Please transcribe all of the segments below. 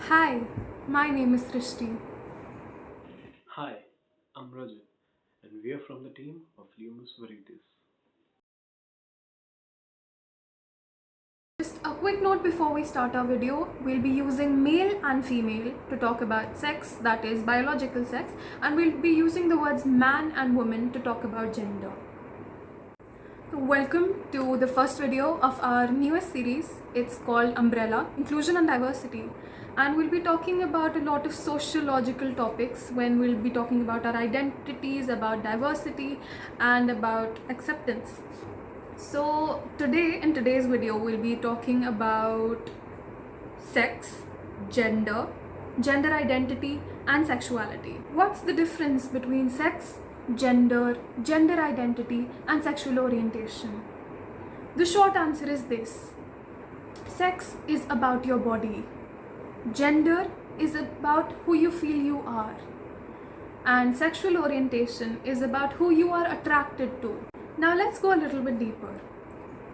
Hi, my name is Srishti. Hi, I'm Rajat, and we are from the team of Lumos Veritas. Just a quick note before we start our video, we'll be using male and female to talk about sex, that is biological sex, and we'll be using the words man and woman to talk about gender. Welcome to the first video of our newest series. It's called Umbrella, Inclusion and Diversity. And we'll be talking about a lot of sociological topics when we'll be talking about our identities, about diversity, and about acceptance. So today, in today's video, we'll be talking about sex, gender, gender identity, and sexuality. What's the difference between sex, gender, gender identity, and sexual orientation? The short answer is this: sex is about your body, gender is about who you feel you are, and sexual orientation is about who you are attracted to. Now let's go a little bit deeper.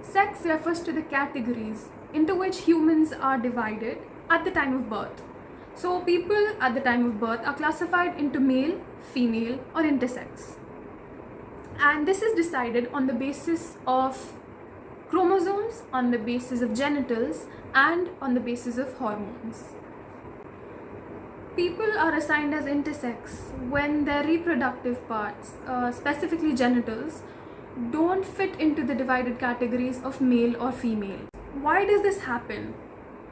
Sex refers to the categories into which humans are divided at the time of birth. So people at the time of birth are classified into male, female, or intersex. And this is decided on the basis of chromosomes, on the basis of genitals, and on the basis of hormones. People are assigned as intersex when their reproductive parts, specifically genitals, don't fit into the divided categories of male or female. Why does this happen?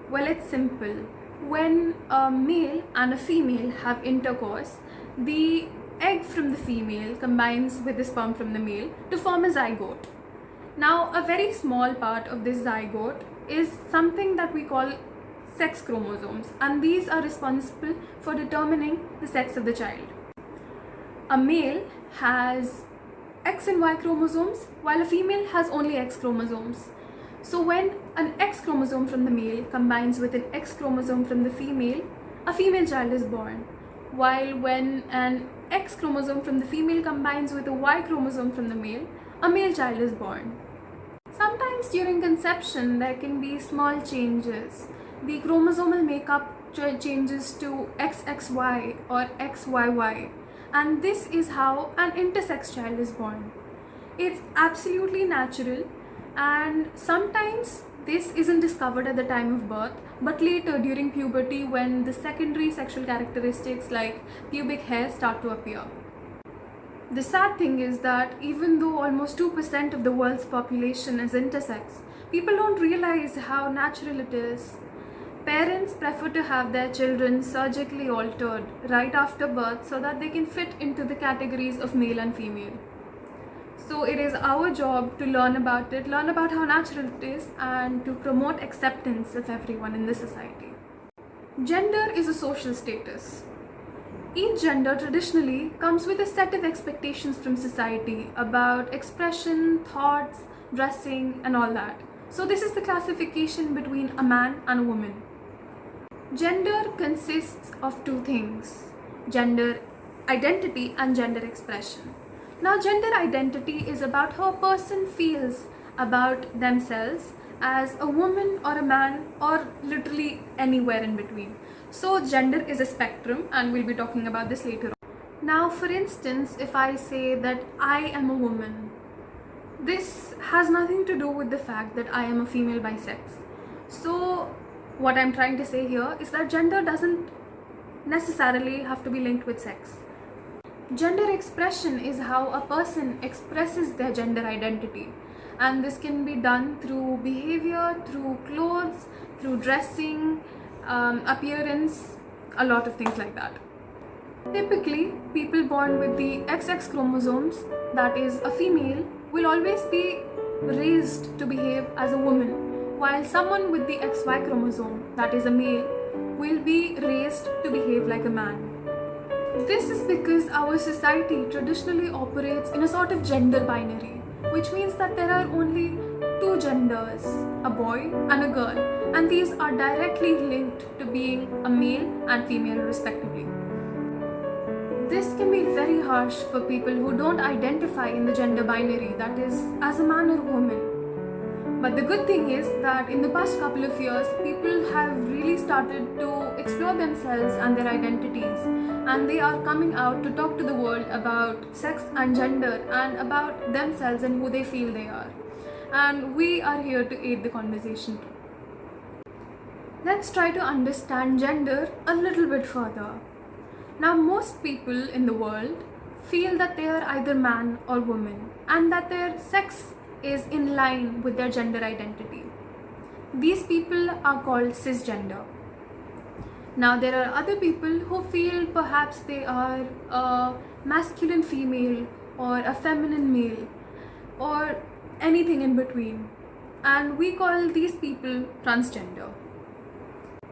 Well, it's simple. When a male and a female have intercourse, the egg from the female combines with the sperm from the male to form a zygote. Now, a very small part of this zygote is something that we call sex chromosomes, and these are responsible for determining the sex of the child. A male has X and Y chromosomes, while a female has only X chromosomes. So when an X chromosome from the male combines with an X chromosome from the female, a female child is born. While when an X chromosome from the female combines with a Y chromosome from the male, a male child is born. Sometimes during conception, there can be small changes. The chromosomal makeup changes to XXY or XYY. And this is how an intersex child is born. It's absolutely natural, and sometimes this isn't discovered at the time of birth, but later during puberty when the secondary sexual characteristics like pubic hair start to appear. The sad thing is that even though almost 2% of the world's population is intersex, people don't realize how natural it is. Parents prefer to have their children surgically altered right after birth so that they can fit into the categories of male and female. So it is our job to learn about it, learn about how natural it is, and to promote acceptance of everyone in the society. Gender is a social status. Each gender traditionally comes with a set of expectations from society about expression, thoughts, dressing, and all that. So this is the classification between a man and a woman. Gender consists of two things: gender identity and gender expression. Now, gender identity is about how a person feels about themselves as a woman or a man, or literally anywhere in between. So gender is a spectrum, and we'll be talking about this later on. Now, for instance, if I say that I am a woman, this has nothing to do with the fact that I am a female by sex. So what I'm trying to say here is that gender doesn't necessarily have to be linked with sex. Gender expression is how a person expresses their gender identity, and this can be done through behavior, through clothes, through dressing, appearance, a lot of things like that. Typically, people born with the XX chromosomes, that is a female, will always be raised to behave as a woman, while someone with the XY chromosome, that is a male, will be raised to behave like a man. This is because our society traditionally operates in a sort of gender binary, which means that there are only two genders, a boy and a girl, and these are directly linked to being a male and female respectively. This can be very harsh for people who don't identify in the gender binary, that is, as a man or woman. But the good thing is that in the past couple of years, people have really started to explore themselves and their identities, and they are coming out to talk to the world about sex and gender and about themselves and who they feel they are. And we are here to aid the conversation too. Let's try to understand gender a little bit further. Now, most people in the world feel that they are either man or woman and that their sex is in line with their gender identity. These people are called cisgender. Now, there are other people who feel perhaps they are a masculine female or a feminine male or anything in between, and we call these people transgender.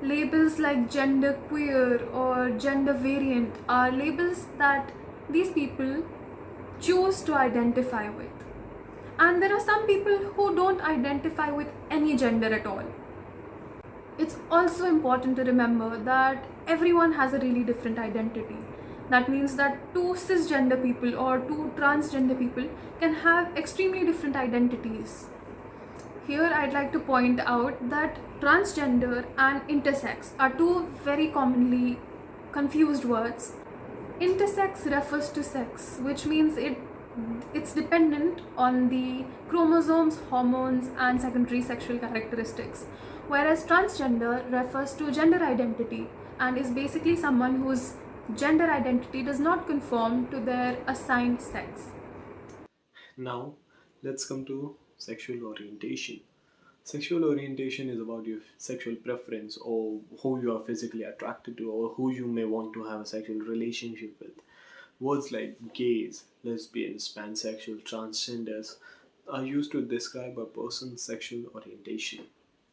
Labels like gender queer or gender variant are labels that these people choose to identify with. And there are some people who don't identify with any gender at all. It's also important to remember that everyone has a really different identity. That means that two cisgender people or two transgender people can have extremely different identities. Here I'd like to point out that transgender and intersex are two very commonly confused words. Intersex refers to sex, which means it's dependent on the chromosomes, hormones, and secondary sexual characteristics. Whereas transgender refers to gender identity and is basically someone whose gender identity does not conform to their assigned sex. Now, let's come to sexual orientation. Sexual orientation is about your sexual preference or who you are physically attracted to or who you may want to have a sexual relationship with. Words like gays, lesbians, pansexual, transgenders are used to describe a person's sexual orientation.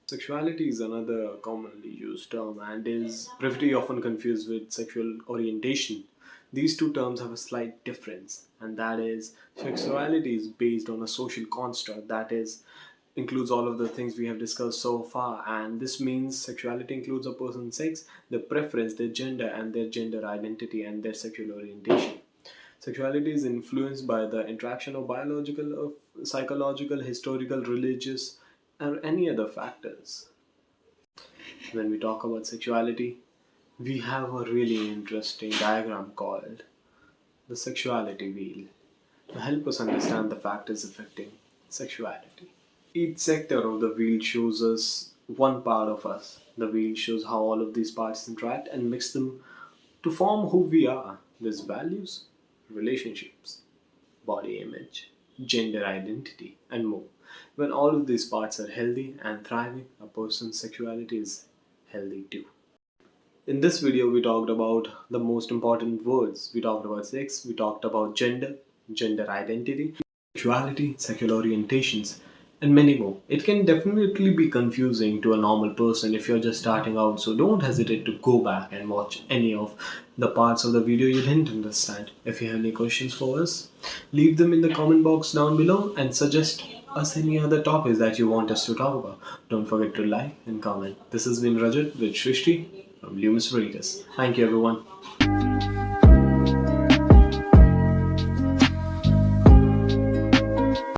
Sexuality is another commonly used term and is pretty often confused with sexual orientation. These two terms have a slight difference, and that is, sexuality is based on a social construct that is includes all of the things we have discussed so far, and this means sexuality includes a person's sex, their preference, their gender, and their gender identity and their sexual orientation. Sexuality is influenced by the interaction of biological, of psychological, historical, religious, or any other factors. When we talk about sexuality, we have a really interesting diagram called the Sexuality Wheel to help us understand the factors affecting sexuality. Each sector of the wheel shows us one part of us. The wheel shows how all of these parts interact and mix them to form who we are. There's values, relationships, body image, gender identity, and more. When all of these parts are healthy and thriving, a person's sexuality is healthy too. In this video, we talked about the most important words. We talked about sex, we talked about gender, gender identity, sexuality, sexual orientations, and many more. It can definitely be confusing to a normal person if you're just starting out, so don't hesitate to go back and watch any of the parts of the video you didn't understand. If you have any questions for us, leave them in the comment box down below and suggest us any other topics that you want us to talk about. Don't forget to like and comment. This has been Rajat with Shrishti from Lumos Veritas. Thank you everyone.